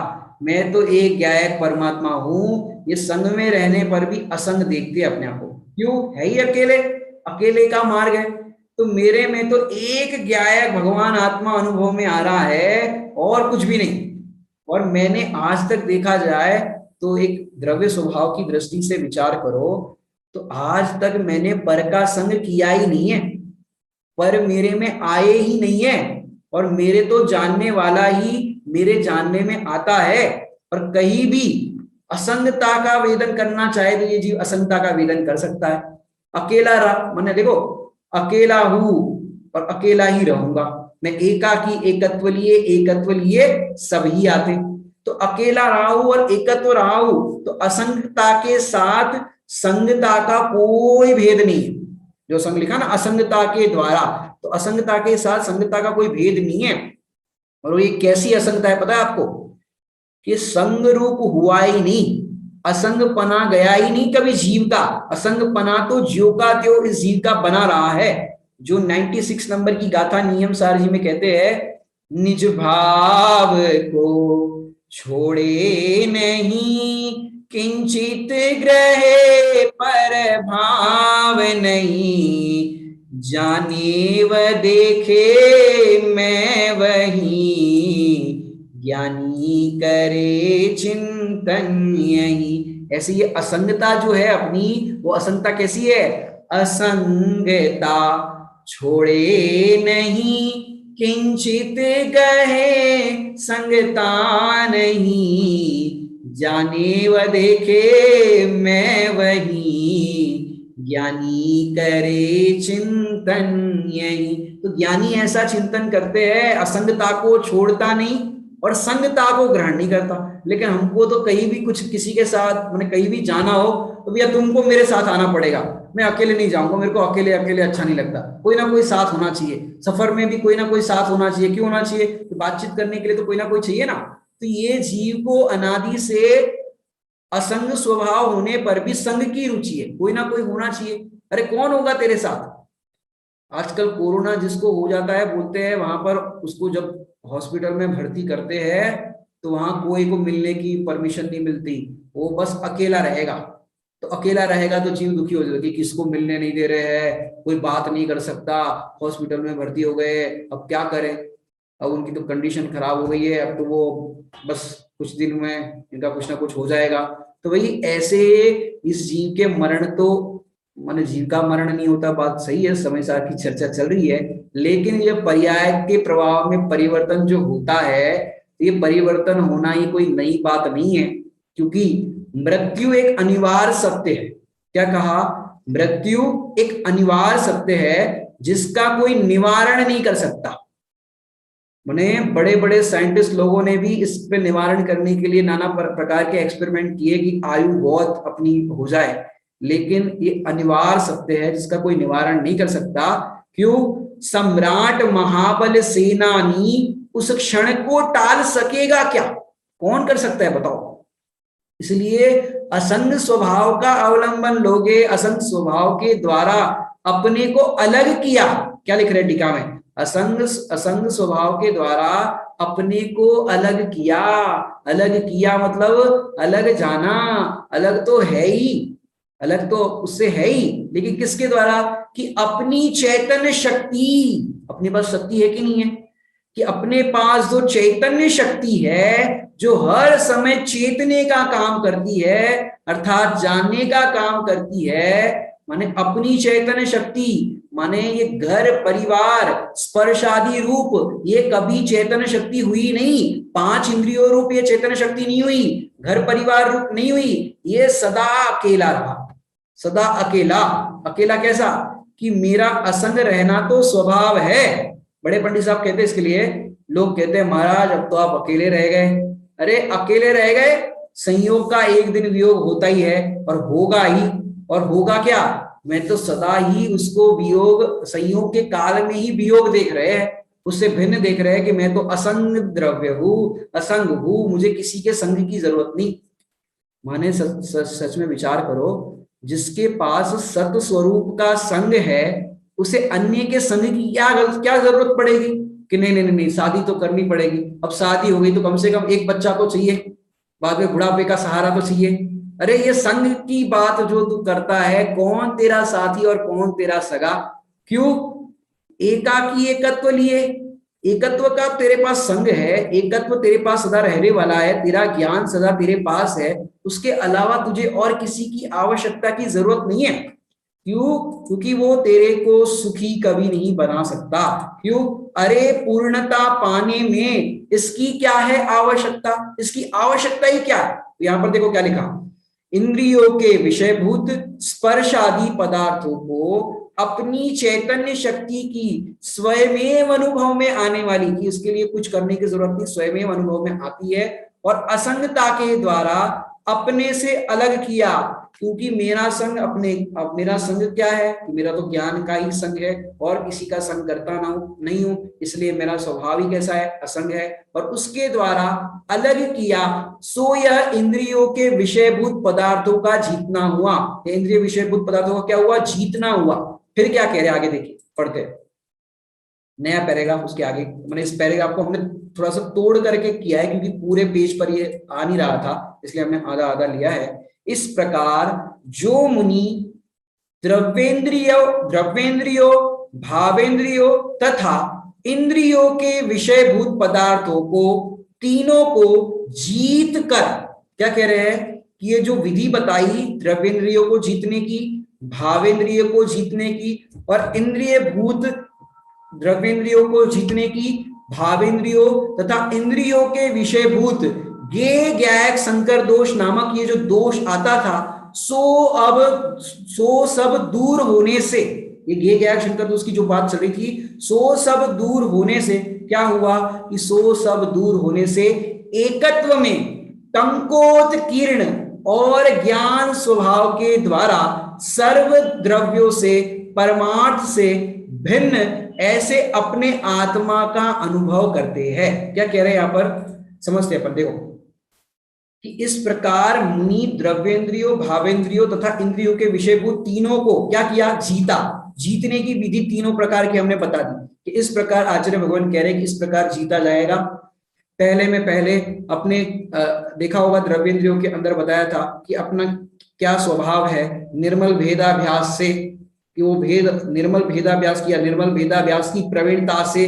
Speaker 1: मैं तो एक ज्ञायक परमात्मा हूं, ये संग में रहने पर भी असंग देखते अपने आप को, क्यों है ही अकेले, अकेले का मार्ग है। तो मेरे में तो एक ज्ञायक भगवान आत्मा अनुभव में आ रहा है और कुछ भी नहीं। और मैंने आज तक देखा जाए तो एक द्रव्य स्वभाव की दृष्टि से विचार करो तो आज तक मैंने पर का संग किया ही नहीं है, पर मेरे में आए ही नहीं है, और मेरे तो जानने वाला ही मेरे जानने में आता है। और कहीं भी असंगता का वेदन करना चाहे तो ये जीव असंगता का वेदन कर सकता है। अकेला मैंने देखो अकेला हूं और अकेला ही रहूंगा, मैं एकाकी एकत्व लिए सभी आते, तो अकेला रहा हूं और एकत्व रहा हूं, तो असंगता के साथ संगता का कोई भेद नहीं है। जो संग लिखा ना असंगता के द्वारा, तो असंगता के साथ संगता का कोई भेद नहीं है। और ये कैसी असंगता है पता है आपको, कि संग रूप हुआ ही नहीं, असंग पना गया ही नहीं कभी जीव का, असंग पना तो ज्यो का त्यो इस जीव का बना रहा है। जो 96 नंबर की गाथा नियम सार जी में कहते हैं, निज भाव को छोड़े नहीं, किंचित ग्रहे पर भाव नहीं, जाने व देखे मैं वही, ज्ञानी करे चिंतन यही। ऐसे ये असंगता जो है अपनी, वो असंगता कैसी है? असंगता छोड़े नहीं किंचित गहे, संगता नहीं जाने व देखे मैं वही, ज्ञानी करे चिंतन यही। तो ज्ञानी ऐसा चिंतन करते हैं, असंगता को छोड़ता नहीं और संगता को ग्रहण नहीं करता। लेकिन हमको तो कहीं भी कुछ किसी के साथ मैंने कहीं भी जाना हो तो भैया तुमको मेरे साथ आना पड़ेगा, मैं अकेले नहीं जाऊंगा, मेरे को अकेले अकेले अच्छा नहीं लगता, कोई ना कोई साथ होना चाहिए। सफर में भी कोई ना कोई साथ होना चाहिए। क्यों होना चाहिए? तो बातचीत करने के लिए तो कोई ना कोई चाहिए ना। तो ये जीव को अनादि से असंग स्वभाव होने पर भी संग की रुचि है, कोई ना कोई होना चाहिए। अरे कौन होगा तेरे साथ? आजकल कोरोना जिसको हो जाता है, बोलते हैं वहां पर उसको जब हॉस्पिटल में भर्ती करते हैं तो वहां कोई को मिलने की परमिशन नहीं मिलती, वो बस अकेला रहेगा। तो अकेला रहेगा तो जीव दुखी हो जाएगा कि किसको मिलने नहीं दे रहे हैं, कोई बात नहीं कर सकता, हॉस्पिटल में भर्ती हो गए, अब क्या करें। अब उनकी तो कंडीशन खराब हो गई है, अब तो वो बस कुछ दिन में इनका कुछ ना कुछ हो जाएगा। तो भाई ऐसे इस जीव के मरण तो माने जीव का मरण नहीं होता, बात सही है, समय सार की चर्चा चल रही है। लेकिन ये पर्याय के प्रभाव में परिवर्तन जो होता है, ये परिवर्तन होना ही कोई नई बात नहीं है, क्योंकि मृत्यु एक अनिवार्य सत्य है। क्या कहा? मृत्यु एक अनिवार्य सत्य है जिसका कोई निवारण नहीं कर सकता। मैंने बड़े बड़े साइंटिस्ट लोगों ने भी इस पे निवारण करने के लिए नाना प्रकार के एक्सपेरिमेंट किए कि आयु बहुत अपनी हो जाए, लेकिन ये अनिवार्य सत्य है जिसका कोई निवारण नहीं कर सकता। क्यों? सम्राट महाबल सेनानी उस क्षण को टाल सकेगा क्या? कौन कर सकता है बताओ? इसलिए असंग स्वभाव का अवलंबन लोगे, असंग स्वभाव के द्वारा अपने को अलग किया। क्या लिख रहे टीका में? असंग असंग स्वभाव के द्वारा अपने को अलग किया। अलग किया मतलब अलग जाना, अलग तो है ही, अलग तो उससे है ही, लेकिन किसके द्वारा? कि अपनी चैतन्य शक्ति, अपने पास शक्ति है कि नहीं है? कि अपने पास जो चैतन्य शक्ति है जो हर समय चेतने का काम करती है, अर्थात जानने का काम करती है, माने अपनी चैतन्य शक्ति, माने ये घर परिवार स्पर्श आदि रूप ये कभी चैतन्य शक्ति हुई नहीं, पांच इंद्रियों रूप ये चैतन्य शक्ति नहीं हुई, घर परिवार रूप नहीं हुई, ये सदा अकेला रहा, सदा अकेला। अकेला कैसा? कि मेरा असंग रहना तो स्वभाव है। बड़े पंडित साहब कहते हैं इसके लिए, लोग कहते हैं महाराज अब तो आप अकेले रह गए। अरे अकेले रह गए, संयोग का एक दिन वियोग होता ही है और होगा ही। और होगा क्या? मैं तो सदा ही उसको वियोग, संयोग के काल में ही वियोग देख रहे हैं, उससे भिन्न देख रहे हैं कि मैं तो असंग द्रव्य हूं, असंग हूं, मुझे किसी के संग की जरूरत नहीं। माने सच में विचार करो, जिसके पास सत स्वरूप का संग है उसे अन्य के संग की क्या जरूरत पड़ेगी? कि नहीं नहीं नहीं शादी तो करनी पड़ेगी, अब शादी हो गई तो कम से कम एक बच्चा तो चाहिए, बाद में बुढ़ापे का सहारा तो चाहिए। अरे ये संग की बात जो तू करता है, कौन तेरा साथी और कौन तेरा सगा? क्यों? एकाकी एकत्व लिए, एकत्व का तेरे पास संग है, एकत्व तेरे पास सदा रहने वाला है, तेरा ज्ञान सदा तेरे पास है, उसके अलावा तुझे और किसी की आवश्यकता की जरूरत नहीं है। क्यों? क्योंकि वो तेरे को सुखी कभी नहीं बना सकता। क्यों? अरे पूर्णता पाने में इसकी क्या है आवश्यकता? इसकी आवश्यकता ही क्या है? तो यहां पर देखो क्या लिखा, इंद्रियों के विषयभूत स्पर्श आदि पदार्थों को अपनी चैतन्य शक्ति की स्वयमेव अनुभव में आने वाली, की इसके लिए कुछ करने की जरूरत नहीं, स्वयमेव अनुभव में आती है, और असंगता के द्वारा अपने से अलग किया। क्योंकि मेरा संग अपने, अब मेरा संग क्या है? कि मेरा तो ज्ञान का ही संग है और किसी का संग करता ना हूं, नहीं हूं, इसलिए मेरा स्वभाव ही कैसा है? असंग है। और उसके द्वारा अलग किया, सो यह इंद्रियों के विषयभूत पदार्थों का जीतना हुआ। इंद्रिय विषयभूत पदार्थों का क्या हुआ? जीतना हुआ। फिर क्या कह रहे आगे देखिए, पढ़ते हैं नया पैराग्राफ, उसके आगे। मैंने इस पैराग्राफ को हमने थोड़ा सा तोड़ करके किया है क्योंकि पूरे पेज पर ये आ नहीं रहा था, इसलिए हमने आधा आधा लिया है। इस प्रकार जो मुनि द्रव्येंद्रियो भावेंद्रियो तथा इंद्रियों के विषयभूत पदार्थों को, तीनों को जीत कर, क्या कह रहे हैं? कि ये जो विधि बताई द्रव्येंद्रियों को जीतने की, भावेंद्रिय को जीतने की और इंद्रिय भूत द्रव्येंद्रियों को जीतने की, भावेंद्रियों तथा इंद्रियों के विषयभूत गे ज्ञायक संकर दोष नामक ये जो दोष आता था, सो सब दूर होने से, ये गे ज्ञायक संकर दोष की जो बात चल रही थी, सो सब दूर होने से क्या हुआ कि सो सब दूर होने से एकत्व में टंकोत्कीर्ण और ज्ञान स्वभाव के द्वारा सर्व द्रव्यों से परमार्थ से भिन्न ऐसे अपने आत्मा का अनुभव करते हैं। क्या कह रहे हैं यहां पर, समझते हैं अपन। देखो कि इस प्रकार मुनि द्रव्येंद्रियों, भावेंद्रियों तथा इंद्रियों के विषयभूत तीनों को क्या किया, जीता। जीतने की विधि तीनों प्रकार की हमने बता दी कि इस प्रकार आचार्य भगवान कह रहे हैं कि इस प्रकार जीता जाएगा। पहले अपने देखा होगा द्रव्येंद्रियों के अंदर बताया था कि अपना क्या स्वभाव है, निर्मल भेदाभ्यास से, कि वो भेद निर्मल भेदाभ्यास किया, निर्मल भेदाभ्यास की प्रवीणता से,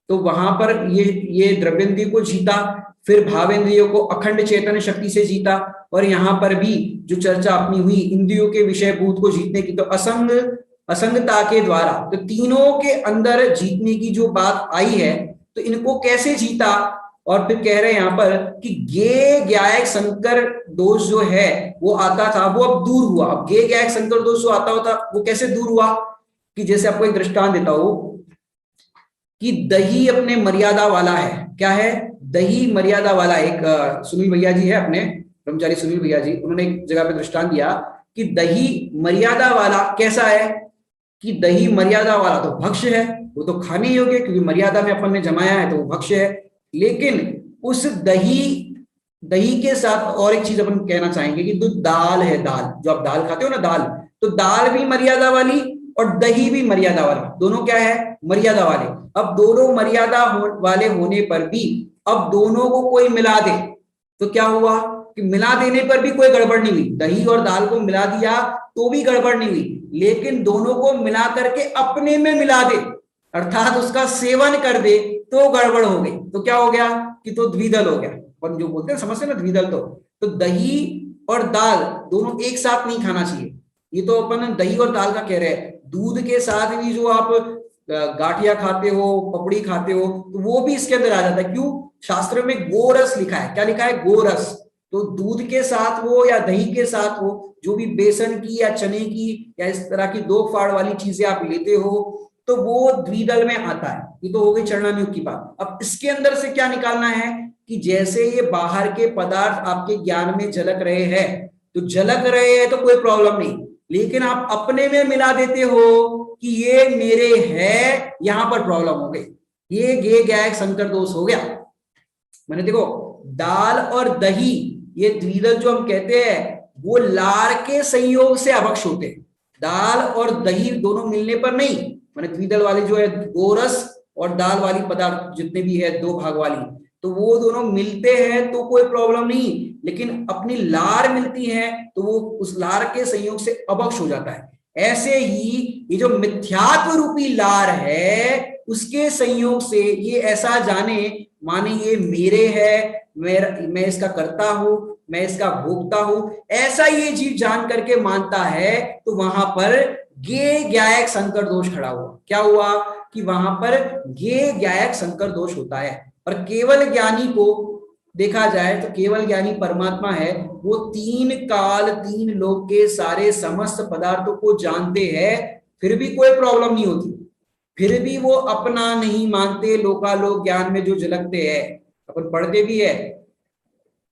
Speaker 1: तो वहां पर ये द्रव्येंद्रिय को जीता, फिर भावेंद्रियों को अखंड चेतन शक्ति से जीता, और यहाँ पर भी जो चर्चा अपनी हुई इंद्रियों के विषयभूत को जीतने की, तो असंगता के द्वारा, तो तीनों के अंदर जीतने की जो बात आई है, तो इनको कैसे जीता। और फिर कह रहे हैं यहाँ पर कि गे ज्ञायक संकर दोष जो है वो आता था, वो अब दूर हुआ। अब गे ज्ञायक संकर दोष जो आता होता वो कैसे दूर हुआ, कि जैसे आपको एक दृष्टांत देता हूं कि दही अपने मर्यादा वाला है। क्या है, दही मर्यादा वाला। एक सुनील भैया जी है अपने ब्रह्मचारी सुनील भैया जी, उन्होंने एक जगह पे दृष्टांत दिया कि दही मर्यादा वाला कैसा है, कि दही मर्यादा वाला तो भक्ष्य है, वो तो खाने योग्य, क्योंकि मर्यादा में अपन ने जमाया है तो वो भक्ष्य है। लेकिन उस दही के साथ और एक चीज अपन कहना चाहेंगे कि जो दाल है, दाल जो आप दाल खाते हो ना, दाल, तो दाल भी मर्यादा वाली और दही भी मर्यादा वाला, दोनों क्या है, मर्यादा वाले। अब दोनों मर्यादा वाले होने पर भी अब दोनों को कोई मिला दे तो क्या हुआ कि मिला देने पर भी कोई गड़बड़ नहीं हुई, दही और दाल को मिला दिया तो भी गड़बड़ नहीं हुई, लेकिन दोनों को मिला करके अपने में मिला दे, अर्थात उसका सेवन कर दे तो गड़बड़ हो गई। तो क्या हो गया कि तो द्विदल हो गया, अपन जो बोलते हैं समझते हैं ना द्विदल। तो दही और दाल दोनों एक साथ नहीं खाना चाहिए, ये तो अपन दही और दाल का कह रहे हैं। दूध के साथ भी जो आप गाठिया खाते हो, पपड़ी खाते हो, तो वो भी इसके अंदर आ जाता है। क्यों, शास्त्र में गोरस लिखा है। क्या लिखा है, गोरस। तो दूध के साथ वो या दही के साथ वो जो भी बेसन की या चने की या इस तरह की दो फाड़ वाली चीजें आप लेते हो तो वो द्विदल में आता है। ये तो हो गई चरणानुग की बात। अब इसके अंदर से क्या निकालना है कि जैसे ये बाहर के पदार्थ आपके ज्ञान में झलक रहे हैं, तो झलक रहे हैं तो कोई प्रॉब्लम नहीं, लेकिन आप अपने में मिला देते हो कि ये मेरे है, यहां पर प्रॉब्लम हो गई। ये गे ज्ञायक संकर दोष हो गया। मैंने देखो दाल और दही ये द्विदल जो हम कहते हैं वो लार के संयोग से अभक्ष होते हैं। दाल और दही दोनों मिलने पर नहीं, मैंने द्विदल वाली जो है गोरस और दाल वाली पदार्थ जितने भी है दो भाग वाली, तो वो दोनों मिलते हैं तो कोई प्रॉब्लम नहीं, लेकिन अपनी लार मिलती है तो वो उस लार के संयोग से अभक्ष हो जाता है। ऐसे ही ये जो मिथ्यात्व रूपी लार है उसके संयोग से ये ऐसा जाने माने ये मेरे है, मैं इसका करता हूं, मैं इसका भोगता हूं, ऐसा ये जीव जान करके मानता है, तो वहां पर गे ज्ञायक संकर दोष खड़ा हुआ। क्या हुआ कि वहां पर गे ज्ञायक संकर दोष होता है। और केवल ज्ञानी को देखा जाए तो केवल ज्ञानी परमात्मा है, वो तीन काल तीन लोक के सारे समस्त पदार्थों को जानते हैं, फिर भी कोई प्रॉब्लम नहीं होती, फिर भी वो अपना नहीं मानते, लोकालोक ज्ञान में जो झलकते हैं। अपन पढ़ते भी है,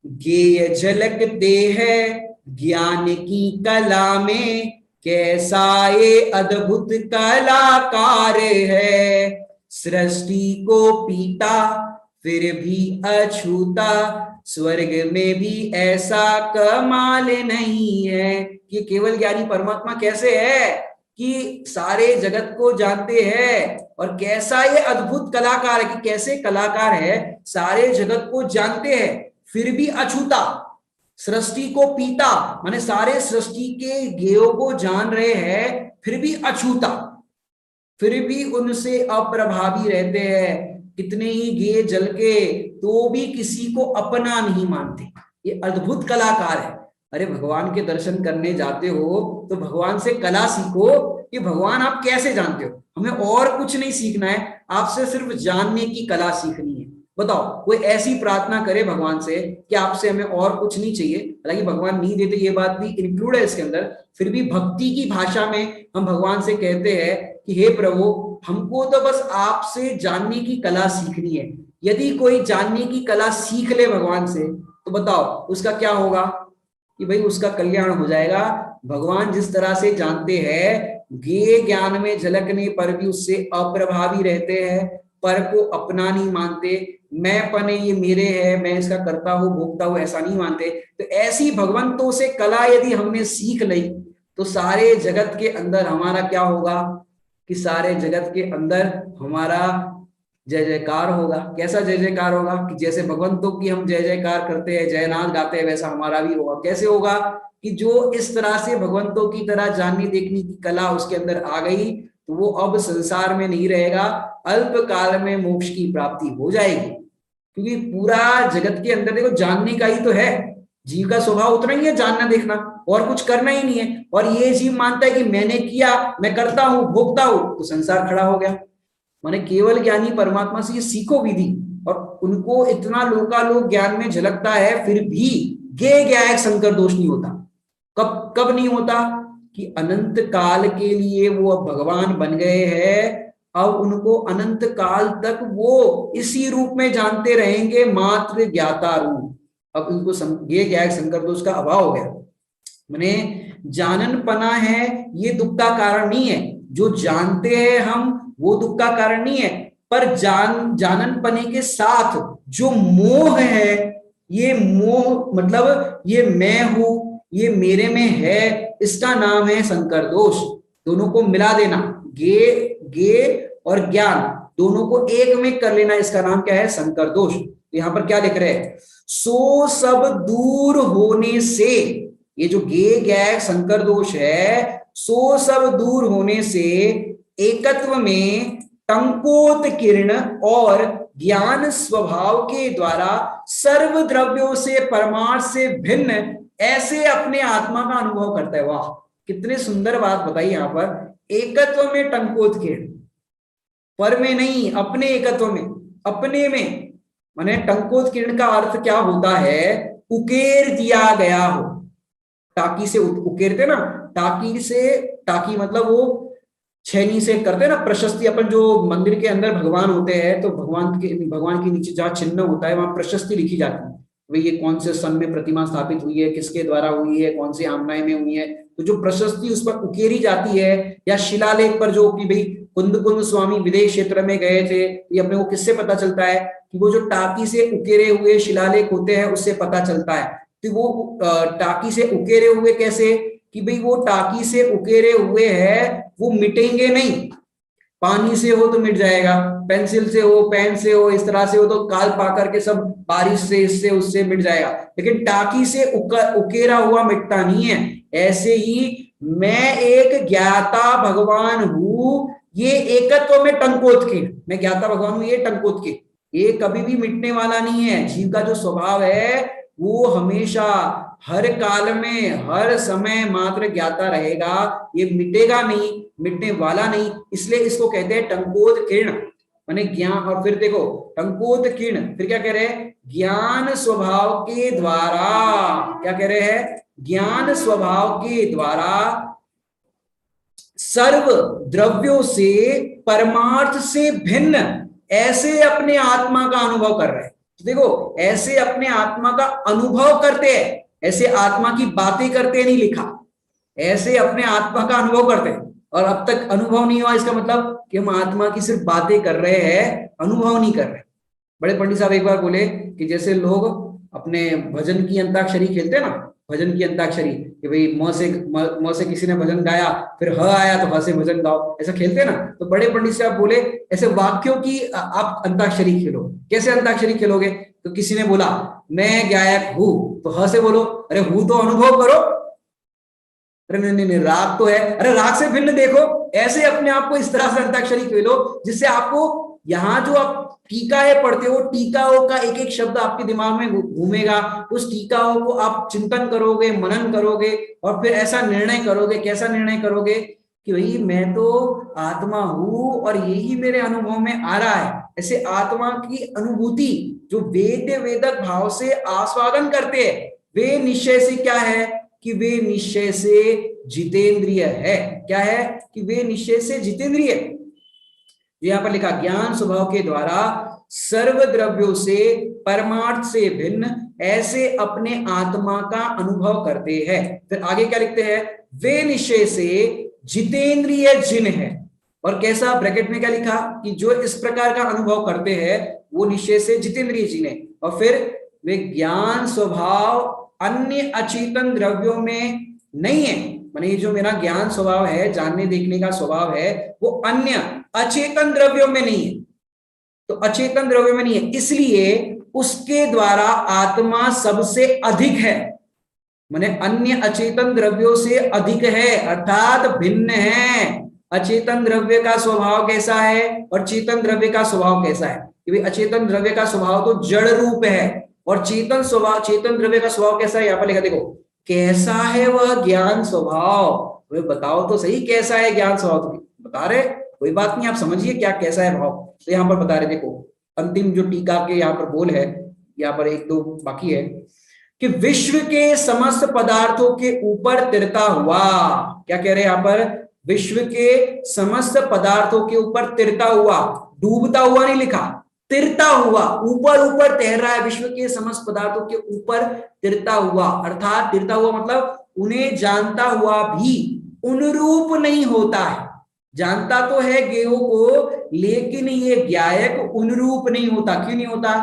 Speaker 1: गेय झलकते हैं ज्ञान की कला में, कैसा ये अद्भुत कलाकार है, सृष्टि को पीता फिर भी अछूता, स्वर्ग में भी ऐसा कमाल नहीं है। ये केवल ज्ञानी परमात्मा कैसे है कि सारे जगत को जानते हैं, और कैसा ये अद्भुत कलाकार है कि कैसे कलाकार है, सारे जगत को जानते हैं फिर भी अछूता, सृष्टि को पीता माने सारे सृष्टि के गेयों को जान रहे हैं फिर भी अछूता, फिर भी उनसे अप्रभावी रहते हैं। कितने ही गे जल के तो भी किसी को अपना नहीं मानते, ये अद्भुत कलाकार है। अरे भगवान के दर्शन करने जाते हो तो भगवान से कला सीखो कि भगवान आप कैसे जानते हो। हमें और कुछ नहीं सीखना है, आपसे सिर्फ जानने की कला सीखनी है। बताओ, कोई ऐसी प्रार्थना करे भगवान से कि आपसे हमें और कुछ नहीं चाहिए, हालांकि भगवान नहीं देते, ये बात भी इंक्लूड है इसके अंदर, फिर भी भक्ति की भाषा में हम भगवान से कहते हैं कि हे प्रभु, हमको तो बस आपसे जानने की कला सीखनी है। यदि कोई जानने की कला सीख ले भगवान से, तो बताओ उसका क्या होगा? कि भाई उसका कल्याण हो जाएगा। भगवान जिस तरह से जानते हैं, ज्ञेय ज्ञान में झलकने पर भी उससे अप्रभावी रहते हैं, पर को अपना नहीं मानते, मैं पने ये मेरे है, मैं इसका करता हूं भोगता हूं, ऐसा नहीं मानते। तो ऐसी भगवंतों से कला यदि हमने सीख ली, तो सारे जगत के अंदर हमारा क्या होगा? कि सारे जगत के अंदर हमारा जय जयकार होगा। कैसा जय जयकार होगा? कि जैसे भगवंतों की हम जय जयकार करते हैं, जयनाथ गाते हैं, वैसा हमारा भी होगा। कैसे होगा? कि जो इस तरह से भगवंतों की तरह जानने देखने की कला उसके अंदर आ गई, तो वो अब संसार में नहीं रहेगा, अल्प काल में मोक्ष की प्राप्ति हो जाएगी। क्योंकि पूरा जगत के अंदर देखो जानने का ही तो है, जीव का स्वभाव उतना ही है, जानना देखना, और कुछ करना ही नहीं है। और ये जीव मानता है कि मैंने किया, मैं करता हूं भोगता हूं, तो संसार खड़ा हो गया। माने केवल ज्ञानी परमात्मा से ये सीखो विधि, और उनको इतना लोकालोक ज्ञान में झलकता है, फिर भी ज्ञेय ज्ञायक संकर दोष नहीं होता। कब कब नहीं होता? कि अनंत काल के लिए वो अब भगवान बन गए हैं, अब उनको अनंत काल तक वो इसी रूप में जानते रहेंगे, मात्र ज्ञाता रूप। अब उनको ज्ञेय ज्ञायक संकर दोष का अभाव हो गया। मैंने जानन पना है, ये दुख का कारण नहीं है। जो जानते हैं हम, वो दुख का कारण नहीं है। पर जानन पने के साथ जो मोह है, ये मोह मतलब ये मैं हूं, ये मेरे में है, इसका नाम है संकर दोष। दोनों को मिला देना, गे और ज्ञान दोनों को एक में कर लेना, इसका नाम क्या है? संकर दोष। यहां पर क्या लिख रहे हैं? सो सब दूर होने से, ये जो ज्ञेय ज्ञायक संकर दोष है, सो सब दूर होने से एकत्व में टंकोत किरण और ज्ञान स्वभाव के द्वारा सर्व द्रव्यों से परमार्थ से भिन्न ऐसे अपने आत्मा का अनुभव करता है। वाह, कितनी सुंदर बात बताई यहां पर। एकत्व में टंकोत किरण, पर में नहीं, अपने एकत्व में, अपने में। माने टंकोत किरण का अर्थ क्या होता है? उकेर दिया गया हो। टाकी से उकेरते ना, टाकी से, टाकी मतलब वो छेनी से करते हैं ना प्रशस्ति। अपन जो मंदिर के अंदर भगवान होते हैं, तो भगवान के नीचे जहाँ चिन्ह होता है, वहां प्रशस्ति लिखी जाती है, भाई ये कौन से सन में प्रतिमा स्थापित हुई है, किसके द्वारा हुई है, कौन सी आमनाएं में हुई है। तो जो प्रशस्ति उस पर उकेरी जाती है, या शिलालेख पर जो कि भाई कुंद स्वामी विदेश क्षेत्र में गए थे, ये अपने को किससे पता चलता है? कि वो जो टाकी से उकेरे हुए शिलालेख होते हैं, उससे पता चलता है। तो वो टाकी से उकेरे हुए कैसे? कि भाई वो टाकी से उकेरे हुए हैं, वो मिटेंगे नहीं। पानी से हो तो मिट जाएगा, पेंसिल से हो, पेन से हो, इस तरह से हो तो काल पा करके सब बारिश से, इससे उससे मिट जाएगा। लेकिन टाकी से उकेरा हुआ मिटता नहीं है। ऐसे ही मैं एक ज्ञाता भगवान हूं, ये एकत्व में टंकोत के, मैं ज्ञाता भगवान हूं, ये टंकोत के, ये कभी भी मिटने वाला नहीं है। जीव का जो स्वभाव है वो हमेशा हर काल में हर समय मात्र ज्ञाता रहेगा, ये मिटेगा नहीं, मिटने वाला नहीं। इसलिए इसको कहते हैं टंकोत किरण, माने ज्ञान। और फिर देखो टंकोत किरण, फिर क्या कह रहे हैं? ज्ञान स्वभाव के द्वारा, क्या कह रहे हैं? ज्ञान स्वभाव के द्वारा सर्व द्रव्यों से परमार्थ से भिन्न ऐसे अपने आत्मा का अनुभव कर रहे हैं। तो देखो, ऐसे अपने आत्मा का अनुभव करते हैं, ऐसे आत्मा की बातें करते नहीं लिखा, ऐसे अपने आत्मा का अनुभव करते हैं। और अब तक अनुभव नहीं हुआ, इसका मतलब कि हम आत्मा की सिर्फ बातें कर रहे हैं, अनुभव नहीं कर रहे। बड़े पंडित साहब एक बार बोले कि जैसे लोग अपने भजन की अंताक्षरी खेलते हैं ना, भजन की अंताक्षरी, कि भाई म से किसी ने भजन गाया, फिर ह आया तो ह से भजन गाओ, ऐसा खेलते हैं ना। तो बड़े पंडित साहब बोले ऐसे वाक्यों की आप अंताक्षरी खेलो। कैसे अंताक्षरी खेलोगे? तो किसी ने बोला मैं गायक हूं, तो ह से बोलो, अरे हूं तो अनुभव करो। अरे नहीं नहीं नहीं, राग तो है, अरे राग से भिन्न देखो। ऐसे अपने आप को इस तरह से अंताक्षरी खेलो जिससे आपको यहाँ जो आप टीकाएं पढ़ते हो, टीकाओं का एक एक शब्द आपके दिमाग में घूमेगा, उस टीकाओं को आप चिंतन करोगे, मनन करोगे और फिर ऐसा निर्णय करोगे। कैसा निर्णय करोगे कि भाई मैं तो आत्मा हूं और यही मेरे अनुभव में आ रहा है। ऐसे आत्मा की अनुभूति जो वेद्य वेदक भाव से आस्वादन करते हैं, वे निश्चय से क्या है कि वे निश्चय से जितेंद्रिय है। क्या है कि वे निश्चय से जितेंद्रिय। यहाँ पर लिखा ज्ञान स्वभाव के द्वारा सर्व द्रव्यों से परमार्थ से भिन्न ऐसे अपने आत्मा का अनुभव करते हैं। फिर आगे क्या लिखते हैं, वे निश्चय से जितेंद्रिय जिन है। और कैसा, ब्रैकेट में क्या लिखा कि जो इस प्रकार का अनुभव करते हैं वो निश्चय से जितेंद्रिय जिन है। और फिर वे ज्ञान स्वभाव अन्य अचेतन द्रव्यों में नहीं है। माने जो मेरा ज्ञान स्वभाव है, जानने देखने का स्वभाव है, वो अन्य अचेतन द्रव्यों में नहीं है। तो अचेतन द्रव्यों में नहीं है, इसलिए उसके द्वारा आत्मा सबसे अधिक है। माने अन्य अचेतन द्रव्यों से अधिक है, अर्थात भिन्न है। अचेतन द्रव्य का स्वभाव कैसा है और चेतन द्रव्य का स्वभाव कैसा है? कि अचेतन द्रव्य का स्वभाव तो जड़ रूप है और चेतन द्रव्य का स्वभाव कैसा है? यहाँ पर लिखा देखो, कैसा है वह ज्ञान स्वभाव। वे बताओ तो सही कैसा है ज्ञान स्वभाव। बता रहे, कोई बात नहीं, आप समझिए क्या कैसा है भाव। तो यहाँ पर बता रहे, देखो अंतिम जो टीका के यहाँ पर बोल है, यहाँ पर एक दो बाकी है कि विश्व के समस्त पदार्थों के ऊपर तिरता हुआ। क्या कह रहे हैं यहाँ पर? विश्व के समस्त पदार्थों के ऊपर तिरता हुआ, डूबता हुआ नहीं लिखा, तिरता हुआ, ऊपर ऊपर तैर रहा है। विश्व के समस्त पदार्थों के ऊपर तिरता हुआ, अर्थात तिरता हुआ मतलब उन्हें जानता हुआ भी उनरूप नहीं होता है। जानता तो है ज्ञेयों को, लेकिन ये ज्ञायक उनरूप नहीं होता। क्यों नहीं होता?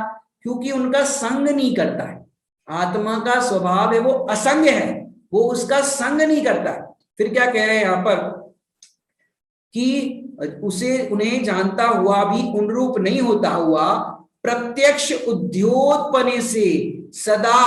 Speaker 1: क्योंकि उनका संग नहीं करता है। आत्मा का स्वभाव है वो असंग है, वो उसका संग नहीं करता। फिर क्या कह रहे हैं यहाँ पर कि उसे उन्हें जानता हुआ भी उनरूप नहीं होता हुआ प्रत्यक्ष उद्योतपने से सदा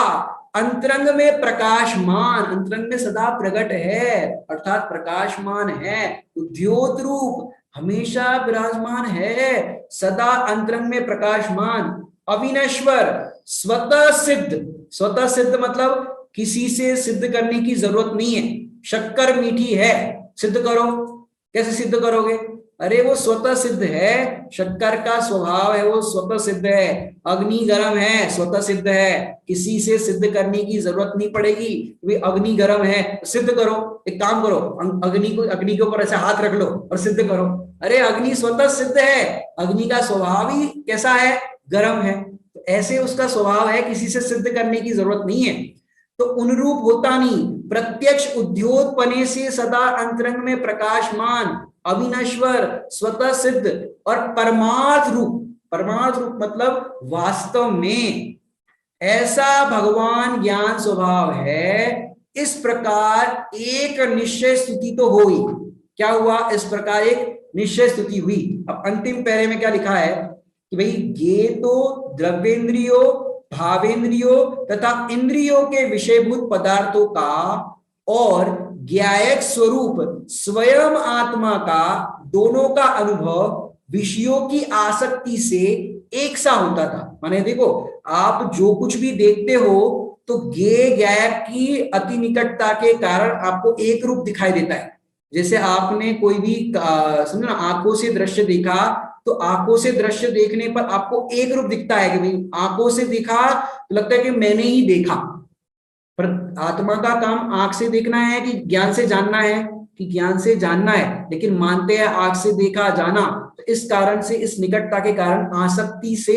Speaker 1: अंतरंग में प्रकाशमान, अंतरंग में सदा प्रकट है, अर्थात प्रकाशमान है, उद्योत रूप हमेशा विराजमान है, सदा अंतरंग में प्रकाशमान, अविनश्वर, स्वतः सिद्ध। स्वतः सिद्ध मतलब किसी से सिद्ध करने की जरूरत नहीं है। शक्कर मीठी है, सिद्ध करो, कैसे सिद्ध करोगे? अरे वो स्वतः सिद्ध है, शक्कर का स्वभाव है वो स्वतः सिद्ध है। अग्नि गर्म है, स्वतः सिद्ध है, किसी से सिद्ध करने की जरूरत नहीं पड़ेगी। वे अग्नि गर्म है, सिद्ध करो। एक काम करो, अग्नि के ऊपर ऐसे हाथ रख लो और सिद्ध करो। अरे अग्नि स्वतः सिद्ध है, अग्नि का स्वभाव ही कैसा है? गर्म है। तो ऐसे उसका स्वभाव है, किसी से सिद्ध करने की जरूरत नहीं है। तो उनरूप होता नहीं, प्रत्यक्ष उद्योतपने से सदा अंतरंग में प्रकाशमान, अविनश्वर, स्वतः सिद्ध और परमार्थ रूप। परमार्थ रूप मतलब वास्तव में ऐसा भगवान ज्ञान स्वभाव है। इस प्रकार एक निश्चय स्तुति तो हुई। क्या हुआ? इस प्रकार एक निश्चय स्तुति हुई। अब अंतिम पैरे में क्या लिखा है कि भाई ये तो द्रव्येंद्रियों, भावेंद्रियों तथा इंद्रियों के विषयभूत पदार्थों का और ज्ञायक स्वरूप स्वयं आत्मा का, दोनों का अनुभव विषयों की आसक्ति से एक सा होता था। माने देखो, आप जो कुछ भी देखते हो तो ज्ञेय ज्ञायक की अति निकटता के कारण आपको एक रूप दिखाई देता है। जैसे आपने कोई भी समझो ना, आंखों से दृश्य देखा तो आंखों से दृश्य देखने पर आपको एक रूप दिखता है कि भाई आंखों से देखा तो लगता है कि मैंने ही देखा। पर आत्मा का काम आंख से देखना है कि ज्ञान से जानना है? कि ज्ञान से जानना है, लेकिन मानते हैं आंख से देखा जाना। तो इस कारण से, इस निकटता के कारण आसक्ति से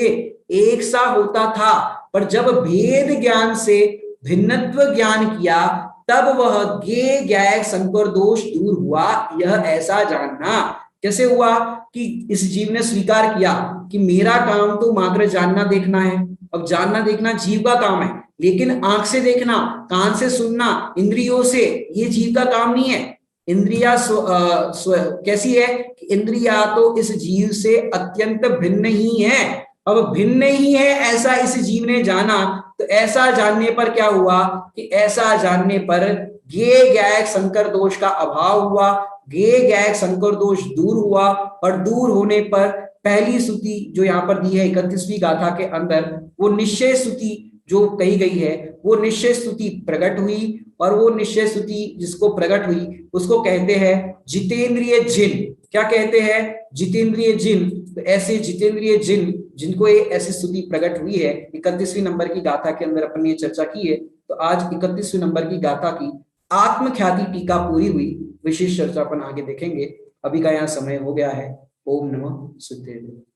Speaker 1: एक सा होता था। पर जब भेद ज्ञान से भिन्नत्व ज्ञान किया तब वह ज्ञेय ज्ञायक संकर दोष दूर हुआ। यह ऐसा जानना कैसे हुआ कि इस जीव ने स्वीकार किया कि मेरा काम तो मात्र जानना देखना है। अब जानना देखना जीव का काम है, लेकिन आंख से देखना, कान से सुनना, इंद्रियों से, ये जीव का काम नहीं है। इंद्रिया कैसी है? इंद्रिया तो इस जीव से अत्यंत भिन्न ही है। अब भिन्न ही है ऐसा इस जीव ने जाना, तो ऐसा जानने पर क्या हुआ कि ऐसा जानने पर ज्ञेय ज्ञायक संकर दोष का अभाव हुआ, ज्ञेय ज्ञायक संकर दोष दूर हुआ, और दूर होने पर पहली स्तुति जो यहाँ पर दी है 31वीं गाथा के अंदर, वो निश्चय स्तुति जो कही गई है, वो निश्चय स्तुति प्रकट हुई, और वो निश्चय स्तुति जिसको प्रकट हुई उसको कहते हैं जितेंद्रिय जिन। क्या कहते हैं? जितेंद्रिय जिन। तो ऐसे जितेंद्रिय जिन जिनको ये ऐसी स्तुति प्रकट हुई है, 31वीं नंबर की गाथा के अंदर अपन ने चर्चा की है। तो आज 31वीं नंबर की गाथा की आत्मख्याति टीका पूरी हुई, विशेष चर्चा अपन आगे देखेंगे। अभी का यहाँ समय हो गया है। ओम नमः सिद्धेश्वराय।